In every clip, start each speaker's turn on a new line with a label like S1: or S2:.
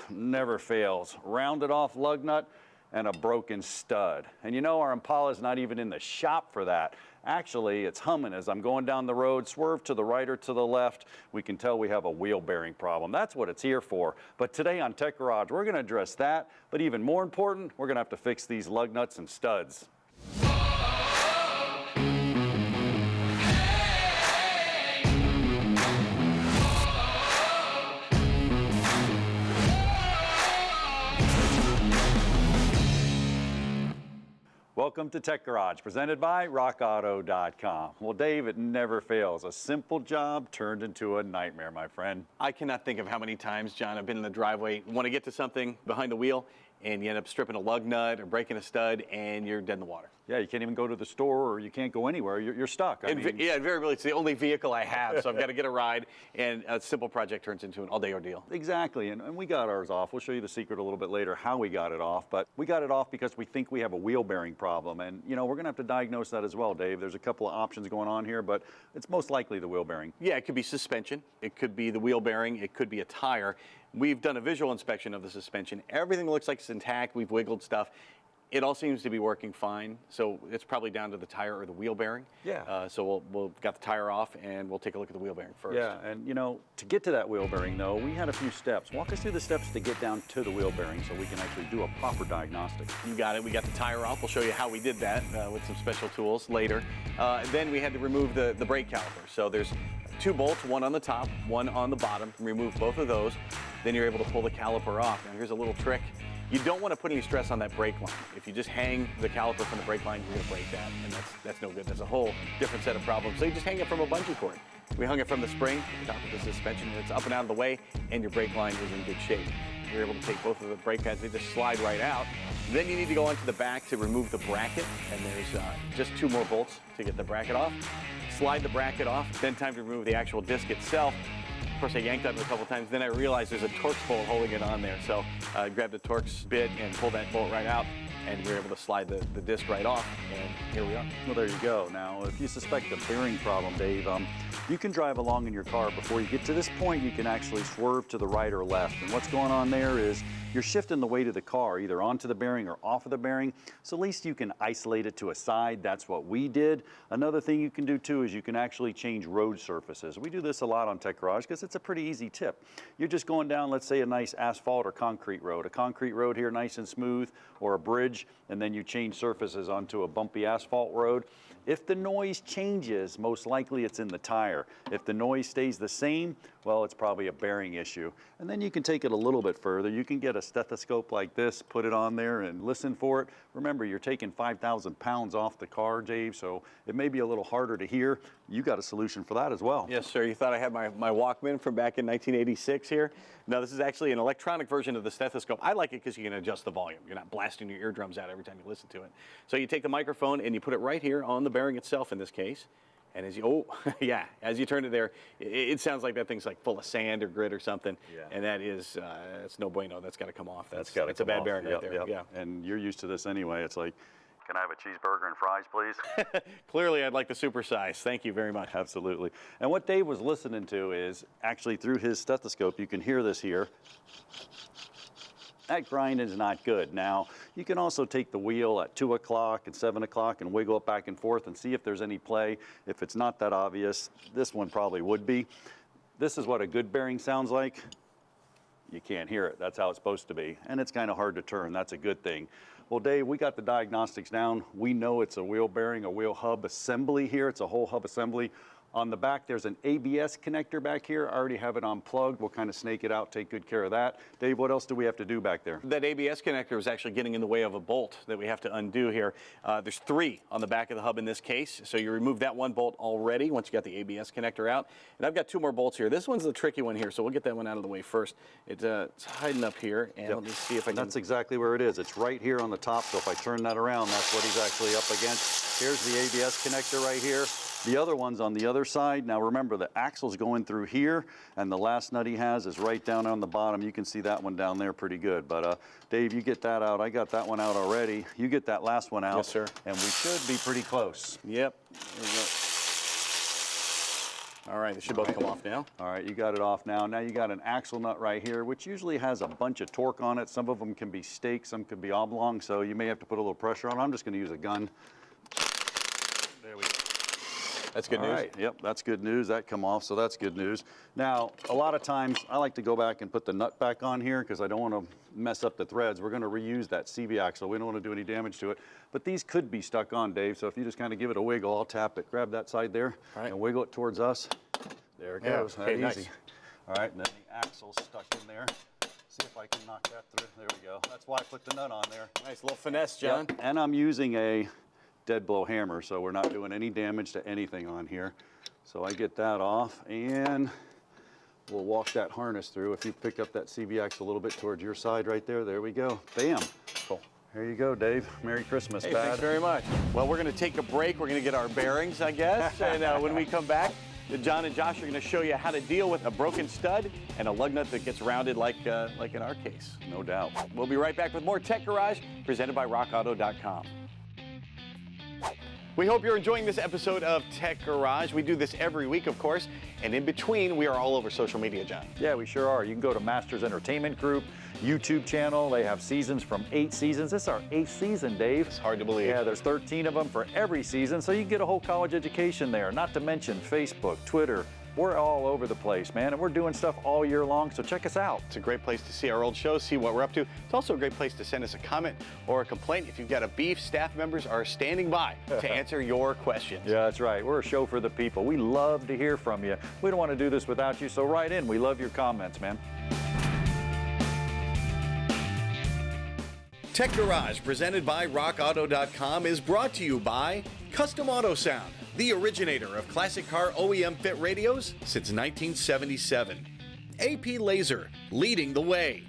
S1: Never fails. Rounded off lug nut and a broken stud. And you know, our Impala's not even in the shop for that. Actually, it's humming as I'm going down the road, swerve to the right or to the left. We can tell we have a wheel bearing problem. That's what it's here for. But today on Tech Garage, we're going to address that. But even more important, we're going to have to fix these lug nuts and studs. Welcome to Tech Garage, presented by RockAuto.com. Well, Dave, it never fails. A simple job turned into a nightmare, my friend.
S2: I cannot think of how many times, John, I've been in the driveway, want to get to something behind the wheel, and you end up stripping a lug nut or breaking a stud, and you're dead in the water.
S1: Yeah, you can't even go to the store, or you can't go anywhere. You're stuck.
S2: Yeah, invariably, it's the only vehicle I have, so I've got to get a ride, and a simple project turns into an all-day ordeal.
S1: Exactly, and we got ours off. We'll show you the secret a little bit later, how we got it off, but we got it off because we think we have a wheel bearing problem, and you know, we're going to have to diagnose that as well, Dave. There's a couple of options going on here, but it's most likely the wheel bearing.
S2: Yeah, it could be suspension, it could be the wheel bearing, it could be a tire. We've done a visual inspection of the suspension. Everything looks like it's intact. We've wiggled stuff. It all seems to be working fine, so it's probably down to the tire or the wheel bearing.
S1: Yeah.
S2: So we'll got the tire off, and we'll take a look at the wheel bearing first.
S1: Yeah, and you know, to get to that wheel bearing though, we had a few steps. Walk us through the steps to get down to the wheel bearing so we can actually do a proper diagnostic.
S2: You got it. We got the tire off. We'll show you how we did that with some special tools later. And then we had to remove the brake caliper. So there's two bolts, one on the top, one on the bottom. Remove both of those. Then you're able to pull the caliper off. Now here's a little trick. You don't want to put any stress on that brake line. If you just hang the caliper from the brake line, you're going to break that, and that's no good. That's a whole different set of problems. So you just hang it from a bungee cord. We hung it from the spring to the top of the suspension, and it's up and out of the way, and your brake line is in good shape. You're able to take both of the brake pads, they just slide right out. Then you need to go onto the back to remove the bracket, and there's just two more bolts to get the bracket off. Slide the bracket off, then time to remove the actual disc itself. Of course, I yanked on it a couple times, then I realized there's a Torx bolt holding it on there. So I grabbed the Torx bit and pulled that bolt right out, and we were able to slide the disc right off, and here we are.
S1: Well, there you go. Now, if you suspect a bearing problem, Dave, you can drive along in your car. Before you get to this point, you can actually swerve to the right or left. And what's going on there is you're shifting the weight of the car either onto the bearing or off of the bearing. So at least you can isolate it to a side. That's what we did. Another thing you can do too is you can actually change road surfaces. We do this a lot on Tech Garage because it's a pretty easy tip. You're just going down, let's say, a nice asphalt or concrete road. A concrete road here, nice and smooth, or a bridge, and then you change surfaces onto a bumpy asphalt road. If the noise changes, most likely it's in the tire. If the noise stays the same, well, it's probably a bearing issue. And then you can take it a little bit further. You can get a stethoscope like this, put it on there and listen for it. Remember, you're taking 5,000 pounds off the car, Dave, so it may be a little harder to hear. You got a solution for that as well.
S2: Yes, sir. You thought I had my Walkman from back in 1986 here. No, this is actually an electronic version of the stethoscope. I like it because you can adjust the volume. You're not blasting your eardrums out every time you listen to it. So you take the microphone and you put it right here on the bearing itself in this case. And as you, as you turn it there, it sounds like that thing's like full of sand or grit or something. Yeah. And that is, it's no bueno. That's got to come off. That's a bad bearing right there.
S1: Yep. Yeah. And you're used to this anyway. It's like, can I have a cheeseburger and fries, please?
S2: Clearly, I'd like the supersize. Thank you very much.
S1: Absolutely. And what Dave was listening to is actually through his stethoscope. You can hear this here. That grind is not good. Now, you can also take the wheel at 2 o'clock and 7 o'clock and wiggle it back and forth and see if there's any play. If it's not that obvious, this one probably would be. This is what a good bearing sounds like. You can't hear it. That's how it's supposed to be. And it's kind of hard to turn. That's a good thing. Well, Dave, we got the diagnostics down. We know it's a wheel bearing, a wheel hub assembly here. It's a whole hub assembly. On the back, there's an ABS connector back here. I already have it unplugged. We'll kind of snake it out, take good care of that. Dave, what else do we have to do back there?
S2: That ABS connector is actually getting in the way of a bolt that we have to undo here. There's 3 on the back of the hub in this case. So you remove that one bolt already once you got the ABS connector out. And I've got 2 more bolts here. This one's the tricky one here, so we'll get that one out of the way first. It's hiding up here, and let me see if I can...
S1: That's exactly where it is. It's right here on the top, so if I turn that around, that's what he's actually up against. Here's the ABS connector right here. The other one's on the other side. Now remember, the axle's going through here, and the last nut he has is right down on the bottom. You can see that one down there pretty good. But Dave, you get that out. I got that one out already. You get that last one out.
S2: Yes, sir.
S1: And we should be pretty close.
S2: Yep. There we go. All right, they should both come off now.
S1: All right, you got it off now. Now you got an axle nut right here, which usually has a bunch of torque on it. Some of them can be staked, some can be oblong, so you may have to put a little pressure on. I'm just gonna use a gun.
S2: There we go. That's good news.
S1: All right, yep, that's good news. That come off, so that's good news. Now, a lot of times I like to go back and put the nut back on here because I don't want to mess up the threads. We're going to reuse that CV axle. We don't want to do any damage to it. But these could be stuck on, Dave, so if you just kind of give it a wiggle, I'll tap it. Grab that side there and wiggle it towards us. There it goes.
S2: Okay,
S1: That
S2: nice.
S1: easy. All right, and then the axle's stuck in there. See if I can knock that through. There we go. That's why I put the nut on there.
S2: Nice little finesse, John.
S1: Yep. And I'm using a dead blow hammer, so we're not doing any damage to anything on here. So I get that off, and we'll walk that harness through. If you pick up that CV axle a little bit towards your side right there, there we go. Bam. Cool. There you go, Dave. Merry Christmas,
S2: Hey,
S1: Dad.
S2: thanks very much. Well, we're going to take a break. We're going to get our bearings, I guess. And when we come back, John and Josh are going to show you how to deal with a broken stud and a lug nut that gets rounded like in our case.
S1: No doubt.
S2: We'll be right back with more Tech Garage presented by RockAuto.com. We hope you're enjoying this episode of Tech Garage. We do this every week, of course, and in between, we are all over social media, John.
S1: Yeah, we sure are. You can go to Masters Entertainment Group YouTube channel. They have seasons from 8 seasons. This is our 8th season, Dave.
S2: It's hard to believe.
S1: Yeah, there's 13 of them for every season, so you can get a whole college education there. Not to mention Facebook, Twitter. We're all over the place, man, and we're doing stuff all year long, so check us out.
S2: It's a great place to see our old shows, see what we're up to. It's also a great place to send us a comment or a complaint. If you've got a beef, staff members are standing by to answer your questions.
S1: Yeah, that's right. We're a show for the people. We love to hear from you. We don't want to do this without you, so write in. We love your comments, man.
S2: Tech Garage, presented by RockAuto.com, is brought to you by Custom Auto Sound, the originator of classic car OEM fit radios since 1977. AP Laser, leading the way.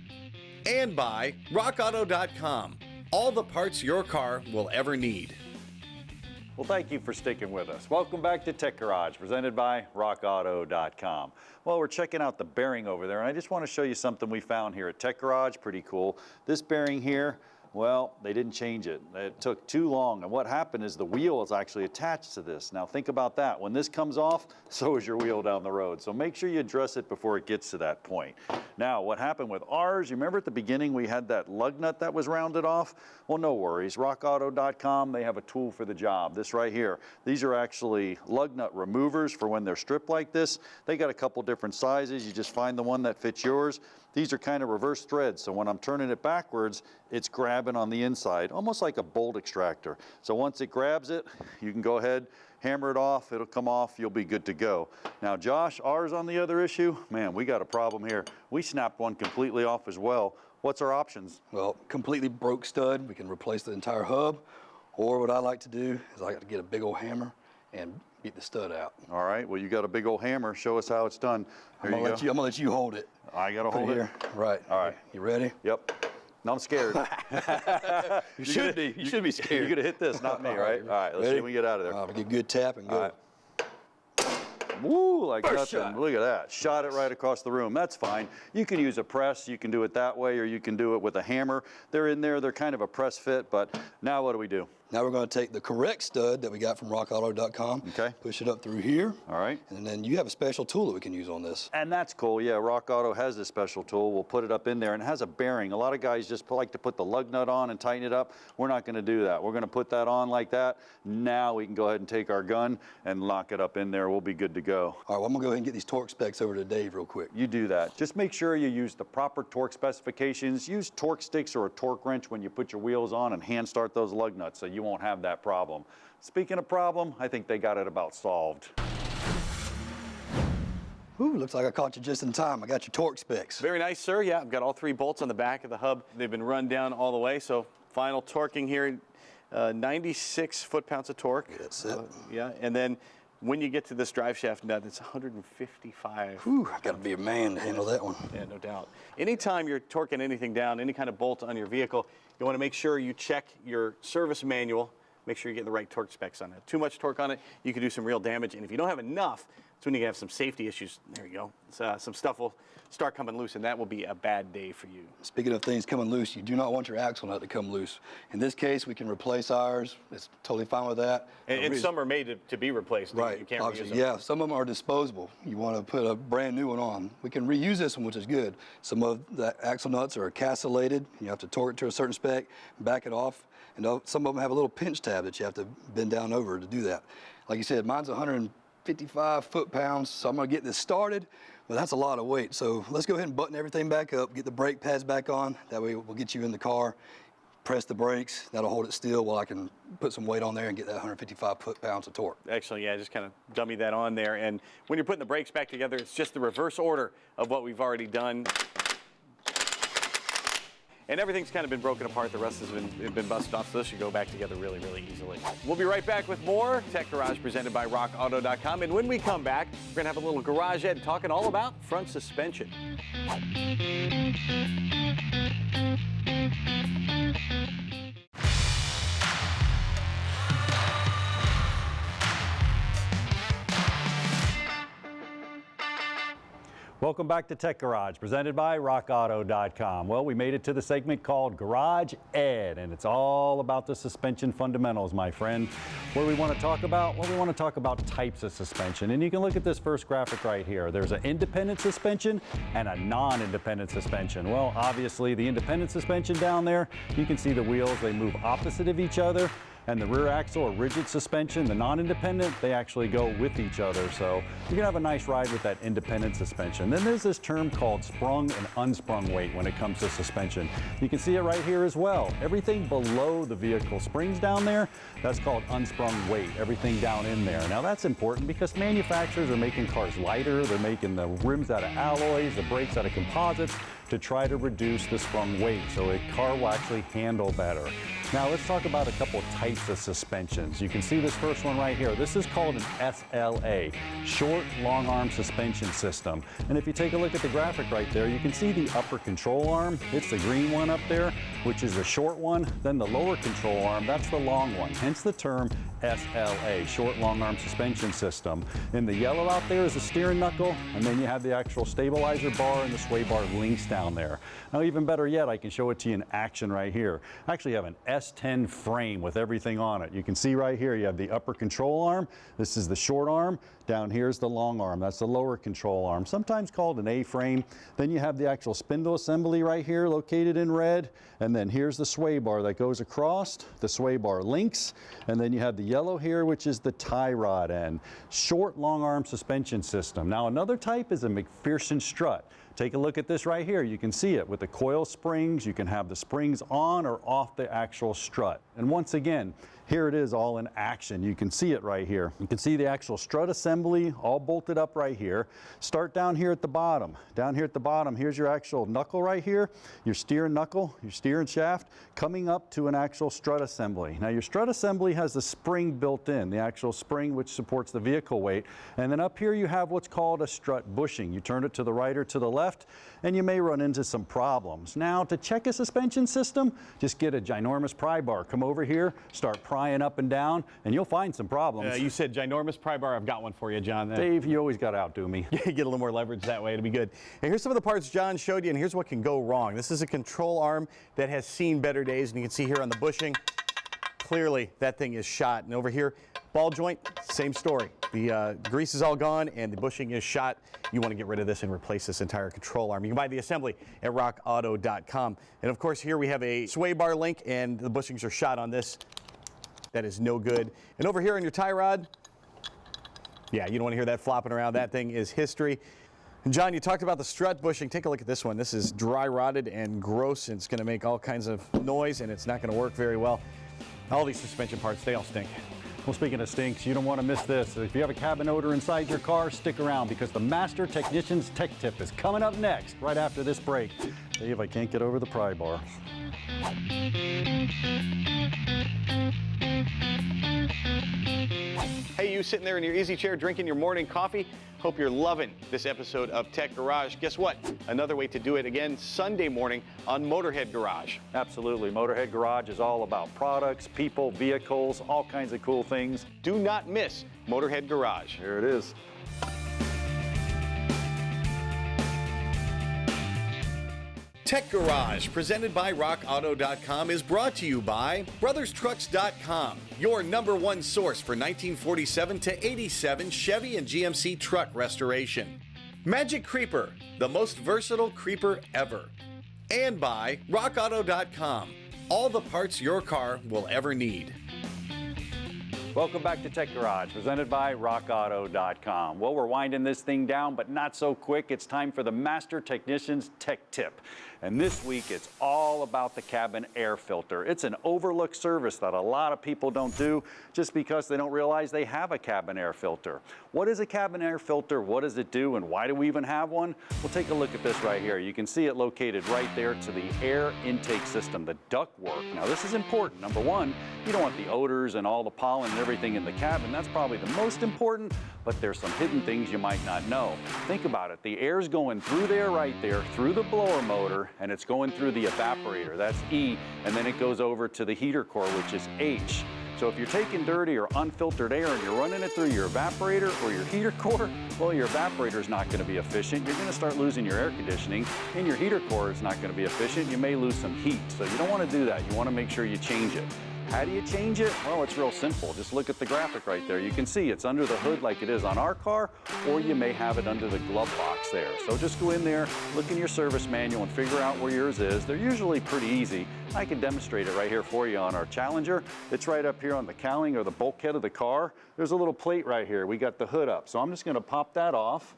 S2: And by RockAuto.com, all the parts your car will ever need.
S1: Well, thank you for sticking with us. Welcome back to Tech Garage, presented by RockAuto.com. Well, we're checking out the bearing over there, and I just want to show you something we found here at Tech Garage. Pretty cool. This bearing here, well, they didn't change it. It took too long, and what happened is the wheel is actually attached to this. Now think about that. When this comes off, so is your wheel down the road. So make sure you address it before it gets to that point. Now, what happened with ours, you remember at the beginning we had that lug nut that was rounded off? Well, no worries. RockAuto.com, they have a tool for the job. This right here. These are actually lug nut removers for when they're stripped like this. They got a couple different sizes. You just find the one that fits yours. These are kind of reverse threads, so when I'm turning it backwards, it's grabbing on the inside, almost like a bolt extractor. So once it grabs it, you can go ahead, hammer it off, it'll come off, you'll be good to go. Now Josh, ours on the other issue, man, we got a problem here. We snapped one completely off as well. What's our options?
S3: Well, completely broke stud, we can replace the entire hub, or what I like to do is I got to get a big old hammer and beat the stud out.
S1: All right, well, you got a big old hammer. Show us how it's done.
S3: I'm gonna let you hold it.
S1: I got to hold
S3: Here.
S1: it?
S3: Right.
S1: All right.
S3: You ready?
S1: Yep. No, I'm scared.
S3: You should be. You should be scared.
S1: You're going to hit this, not me, right? All right, let's see
S3: Ready?
S1: if we get out of there.
S3: Get a good tap and go.
S1: All right. Woo, like
S3: First
S1: nothing.
S3: shot.
S1: Look at that. Shot it right across the room. That's fine. You can use a press. You can do it that way, or you can do it with a hammer. They're in there. They're kind of a press fit, but now what do we do?
S3: Now we're going to take the correct stud that we got from RockAuto.com.
S1: Okay.
S3: Push it up through here.
S1: All right.
S3: And then you have a special tool that we can use on this.
S1: And that's cool. Yeah, Rock Auto has this special tool. We'll put it up in there, and it has a bearing. A lot of guys just like to put the lug nut on and tighten it up. We're not going to do that. We're going to put that on like that. Now we can go ahead and take our gun and lock it up in there. We'll be good to go.
S3: All right, well, I'm going to go ahead and get these torque specs over to Dave real quick.
S1: You do that. Just make sure you use the proper torque specifications. Use torque sticks or a torque wrench when you put your wheels on, and hand start those lug nuts so you won't have that problem. Speaking of problem, I think they got it about solved.
S3: Ooh, looks like I caught you just in time. I got your torque specs.
S2: Very nice, sir. Yeah, I've got all 3 bolts on the back of the hub. They've been run down all the way, so final torquing here, 96 foot-pounds of torque.
S3: That's it.
S2: Yeah, and then when you get to this drive shaft nut, it's 155.
S3: Ooh, I got to be a man to handle that one.
S2: Yeah, no doubt. Anytime you're torquing anything down, any kind of bolt on your vehicle, you want to make sure you check your service manual. Make sure you get the right torque specs on it. Too much torque on it, you could do some real damage. And if you don't have enough, So when you have some safety issues, there you go. Some stuff will start coming loose, and that will be a bad day for you.
S3: Speaking of things coming loose, you do not want your axle nut to come loose. In this case, we can replace ours. It's totally fine with that.
S2: And some are made to be replaced.
S3: Right.
S2: You can't reuse them.
S3: Yeah, some of them are disposable. You want to put a brand new one on. We can reuse this one, which is good. Some of the axle nuts are castellated. You have to torque it to a certain spec, back it off. And some of them have a little pinch tab that you have to bend down over to do that. Like you said, mine's 155 foot-pounds, so I'm going to get this started, but that's a lot of weight. So let's go ahead and button everything back up, get the brake pads back on. That way we'll get you in the car, press the brakes. That'll hold it still while I can put some weight on there and get that 155 foot-pounds of torque.
S2: Excellent, yeah, just kind of dummy that on there. And when you're putting the brakes back together, it's just the reverse order of what we've already done. And everything's kind of been broken apart. The rest has been busted off, so this should go back together really, really easily. We'll be right back with more Tech Garage presented by RockAuto.com. And when we come back, we're going to have a little Garage Ed talking all about front suspension.
S1: Welcome back to Tech Garage, presented by RockAuto.com. Well, we made it to the segment called Garage Ed, and it's all about the suspension fundamentals, my friend. What do we want to talk about? Well, we want to talk about types of suspension, and you can look at this first graphic right here. There's an independent suspension and a non-independent suspension. Well, obviously, the independent suspension down there, you can see the wheels, they move opposite of each other. And the rear axle or rigid suspension, the non-independent, they actually go with each other. So you're gonna have a nice ride with that independent suspension. Then there's this term called sprung and unsprung weight when it comes to suspension. You can see it right here as well. Everything below the vehicle springs down there, that's called unsprung weight, everything down in there. Now that's important because manufacturers are making cars lighter, they're making the rims out of alloys, the brakes out of composites to try to reduce the sprung weight so a car will actually handle better. Now let's talk about a couple types of suspensions. You can see this first one right here. This is called an SLA, short long arm suspension system. And if you take a look at the graphic right there, you can see the upper control arm. It's the green one up there, which is the short one. Then the lower control arm, that's the long one. Hence the term SLA, short long arm suspension system. In the yellow out there is the steering knuckle, and then you have the actual stabilizer bar and the sway bar links down there. Now even better yet, I can show it to you in action right here. I actually have an S10 frame with everything on it. You can see right here, you have the upper control arm. This is the short arm. Down here is the long arm. That's the lower control arm, sometimes called an A-frame. Then you have the actual spindle assembly right here located in red. And then here's the sway bar that goes across, the sway bar links. And then you have the yellow here, which is the tie rod end. Short long arm suspension system. Now another type is a McPherson strut. Take a look at this right here. You can see it with the coil springs. You can have the springs on or off the actual strut. And once again, here it is all in action. You can see it right here. You can see the actual strut assembly all bolted up right here. Start down here at the bottom. Down here at the bottom, here's your actual knuckle right here, your steering knuckle, your steering shaft, coming up to an actual strut assembly. Now your strut assembly has the spring built in, the actual spring which supports the vehicle weight. And then up here you have what's called a strut bushing. You turn it to the right or to the left, and you may run into some problems. Now to check a suspension system, just get a ginormous pry bar. Come over here, start prying up and down, and you'll find some problems.
S2: You said ginormous pry bar. I've got one for you, John.
S1: Dave, you always got to outdo me.
S2: Get a little more leverage that way. It'll be good. And here's some of the parts John showed you, and here's what can go wrong. This is a control arm that has seen better days, and you can see here on the bushing, clearly that thing is shot. And over here, ball joint, same story. The grease is all gone and the bushing is shot. You want to get rid of this and replace this entire control arm. You can buy the assembly at rockauto.com. And of course here we have a sway bar link and the bushings are shot on this. That is no good. And over here on your tie rod, yeah, you don't want to hear that flopping around. That thing is history. And John, you talked about the strut bushing. Take a look at this one. This is dry rotted and gross, and it's going to make all kinds of noise, and it's not going to work very well. All these suspension parts, they all stink.
S1: Well, speaking of stinks, you don't want to miss this. If you have a cabin odor inside your car, stick around because the Master Technician's Tech Tip is coming up next, right after this break. Dave, I can't get over the pry bar.
S2: Hey, you sitting there in your easy chair drinking your morning coffee? Hope you're loving this episode of Tech Garage. Guess what? Another way to do it again Sunday morning on Motorhead Garage.
S1: Absolutely. Motorhead Garage is all about products, people, vehicles, all kinds of cool things.
S2: Do not miss Motorhead Garage.
S1: Here it is.
S2: Tech Garage, presented by RockAuto.com, is brought to you by BrothersTrucks.com, your #1 source for 1947 to 87 Chevy and GMC truck restoration. Magic Creeper, the most versatile creeper ever. And by RockAuto.com, all the parts your car will ever need.
S1: Welcome back to Tech Garage, presented by RockAuto.com. Well, we're winding this thing down, but not so quick. It's time for the Master Technician's Tech Tip. And this week, it's all about the cabin air filter. It's an overlooked service that a lot of people don't do just because they don't realize they have a cabin air filter. What is a cabin air filter? What does it do? And why do we even have one? We'll take a look at this right here. You can see it located right there to the air intake system, the ductwork. Now, this is important. Number one, you don't want the odors and all the pollen and everything in the cabin. That's probably the most important, but there's some hidden things you might not know. Think about it. The air's going through there, right there, through the blower motor, and it's going through the evaporator. That's E, and then it goes over to the heater core, which is H. So if you're taking dirty or unfiltered air and you're running it through your evaporator or your heater core, well, your evaporator is not going to be efficient. You're going to start losing your air conditioning, and your heater core is not going to be efficient. You may lose some heat. So you don't want to do that. You want to make sure you change it. How do you change it? Well, it's real simple. Just look at the graphic right there. You can see it's under the hood like it is on our car, or you may have it under the glove box there. So just go in there, look in your service manual, and figure out where yours is. They're usually pretty easy. I can demonstrate it right here for you on our Challenger. It's right up here on the cowling or the bulkhead of the car. There's a little plate right here. We got the hood up. So I'm just going to pop that off.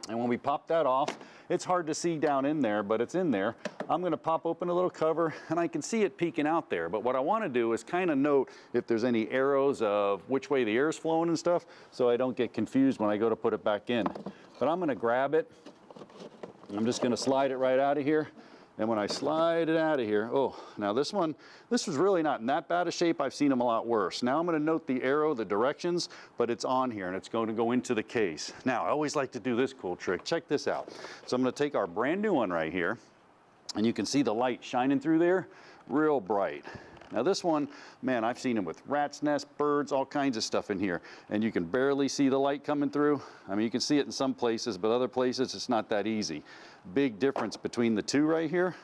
S1: And when we pop that off, it's hard to see down in there, but it's in there. I'm going to pop open a little cover, and I can see it peeking out there. But what I want to do is kind of note if there's any arrows of which way the air is flowing and stuff, so I don't get confused when I go to put it back in. But I'm going to grab it. I'm just going to slide it right out of here. And when I slide it out of here, oh, now this one, this was really not in that bad a shape. I've seen them a lot worse. Now I'm going to note the arrow, the directions, but it's on here and it's going to go into the case. Now, I always like to do this cool trick. Check this out. So I'm going to take our brand new one right here, and you can see the light shining through there, real bright. Now this one, man, I've seen them with rat's nest, birds, all kinds of stuff in here, and you can barely see the light coming through. I mean, you can see it in some places, but other places it's not that easy. Big difference between the two right here.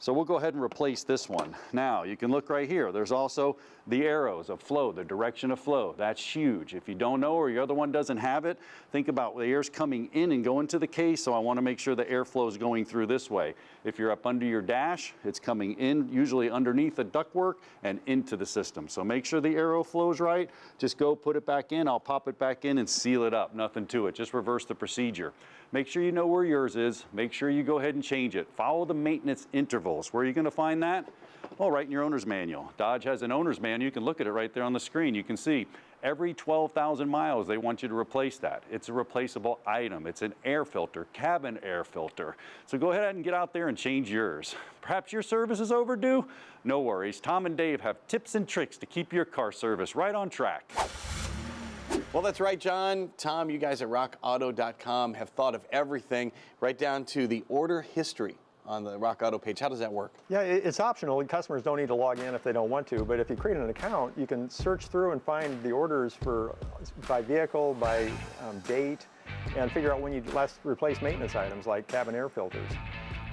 S1: So we'll go ahead and replace this one. Now, you can look right here. There's also the arrows of flow, the direction of flow. That's huge. If you don't know or your other one doesn't have it, think about the air's coming in and going to the case, so I want to make sure the airflow is going through this way. If you're up under your dash, it's coming in, usually underneath the ductwork and into the system. So make sure the arrow flows right. Just go put it back in. I'll pop it back in and seal it up. Nothing to it. Just reverse the procedure. Make sure you know where yours is. Make sure you go ahead and change it. Follow the maintenance intervals. Where are you going to find that? Well, right in your owner's manual. Dodge has an owner's manual. You can look at it right there on the screen. You can see every 12,000 miles they want you to replace that. It's a replaceable item. It's an air filter, cabin air filter. So go ahead and get out there and change yours. Perhaps your service is overdue? No worries. Tom and Dave have tips and tricks to keep your car service right on track.
S2: Well, that's right, John. Tom, you guys at RockAuto.com have thought of everything, right down to the order history on the Rock Auto page. How does that work?
S4: Yeah, it's optional. Customers don't need to log in if they don't want to, but if you create an account, you can search through and find the orders by vehicle, by date, and figure out when you last replaced maintenance items like cabin air filters.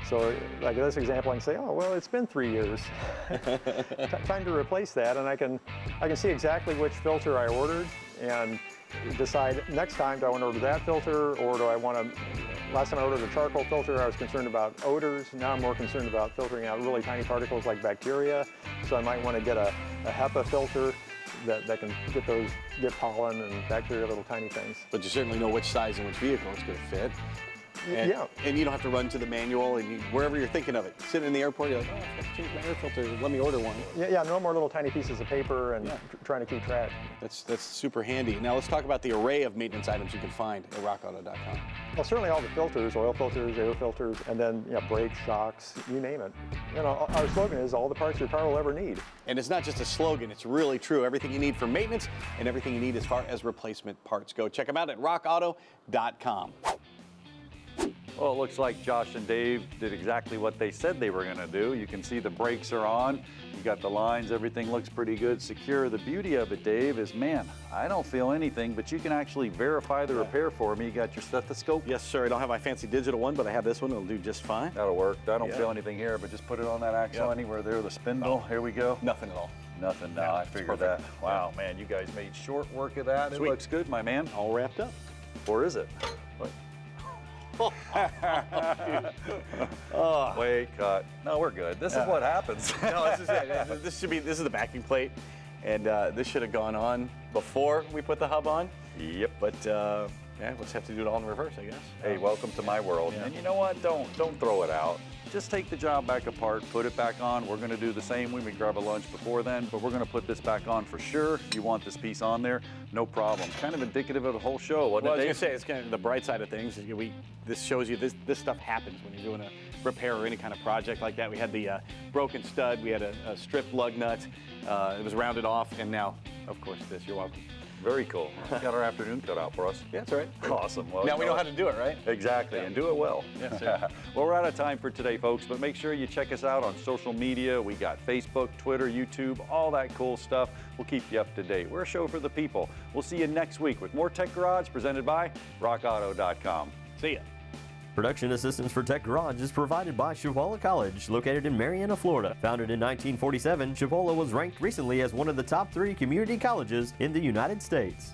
S4: So like this example, I can say, oh, well, it's been 3 years. Time to replace that, and I can see exactly which filter I ordered and decide next time, do I want to order that filter, or do I want to, last time I ordered a charcoal filter, I was concerned about odors. Now I'm more concerned about filtering out really tiny particles like bacteria. So I might want to get a HEPA filter that can get pollen and bacteria, little tiny things.
S2: But you certainly know which size and which vehicle it's going to fit. And,
S4: yeah.
S2: And you don't have to run to the manual, and wherever you're thinking of it. Sitting in the airport, you're like, oh, I have to change my air filter. Let me order one.
S4: Yeah, no more little tiny pieces of paper and trying to keep track.
S2: That's super handy. Now let's talk about the array of maintenance items you can find at RockAuto.com.
S4: Well, certainly all the filters, oil filters, air filters, and then brakes, shocks, you name it. Our slogan is all the parts your car will ever need.
S2: And it's not just a slogan, it's really true. Everything you need for maintenance and everything you need as far as replacement parts go. Check them out at RockAuto.com.
S1: Well, it looks like Josh and Dave did exactly what they said they were going to do. You can see the brakes are on. You got the lines. Everything looks pretty good, secure. The beauty of it, Dave, is, man, I don't feel anything, but you can actually verify the repair for me. You got your stethoscope?
S2: Yes, sir. I don't have my fancy digital one, but I have this one. It'll do just fine.
S1: That'll work. I don't feel anything here, but just put it on that axle anywhere there, the spindle. Here we go.
S2: Nothing at all.
S1: Nothing. No, I figured that. Wow, man, you guys made short work of that.
S2: Sweet.
S1: It looks good, my man.
S2: All wrapped up.
S1: Or is it? Wait, cut. No, we're good. This is what happens.
S2: No, this is it. This is the backing plate, and this should have gone on before we put the hub on.
S1: Yep.
S2: But yeah, we'll just have to do it all in reverse, I guess.
S1: Hey, welcome to my world.
S2: Yeah.
S1: And you know what? Don't throw it out. Just take the job back apart, put it back on. We're going to do the same. We may grab a lunch before then, but we're going to put this back on for sure. You want this piece on there? No problem. Kind of indicative of the whole show, wasn't
S2: Well,
S1: it,
S2: I
S1: Dave?
S2: was going to say, it's kind of the bright side of things. This shows you this stuff happens when you're doing a repair or any kind of project like that. We had the broken stud. We had a stripped lug nut. It was rounded off, and now, of course, this. You're welcome.
S1: Very cool. We got our afternoon cut out for us.
S2: Yeah, that's right.
S1: Awesome. Well,
S2: Now we know how to do it, right?
S1: Exactly, and do it well.
S2: Yes, sir.
S1: Well, we're out of time for today, folks, but make sure you check us out on social media. We got Facebook, Twitter, YouTube, all that cool stuff. We'll keep you up to date. We're a show for the people. We'll see you next week with more Tech Garage presented by rockauto.com.
S2: See ya.
S5: Production assistance for Tech Garage is provided by Chipola College, located in Marietta, Florida. Founded in 1947, Chipola was ranked recently as one of the top 3 community colleges in the United States.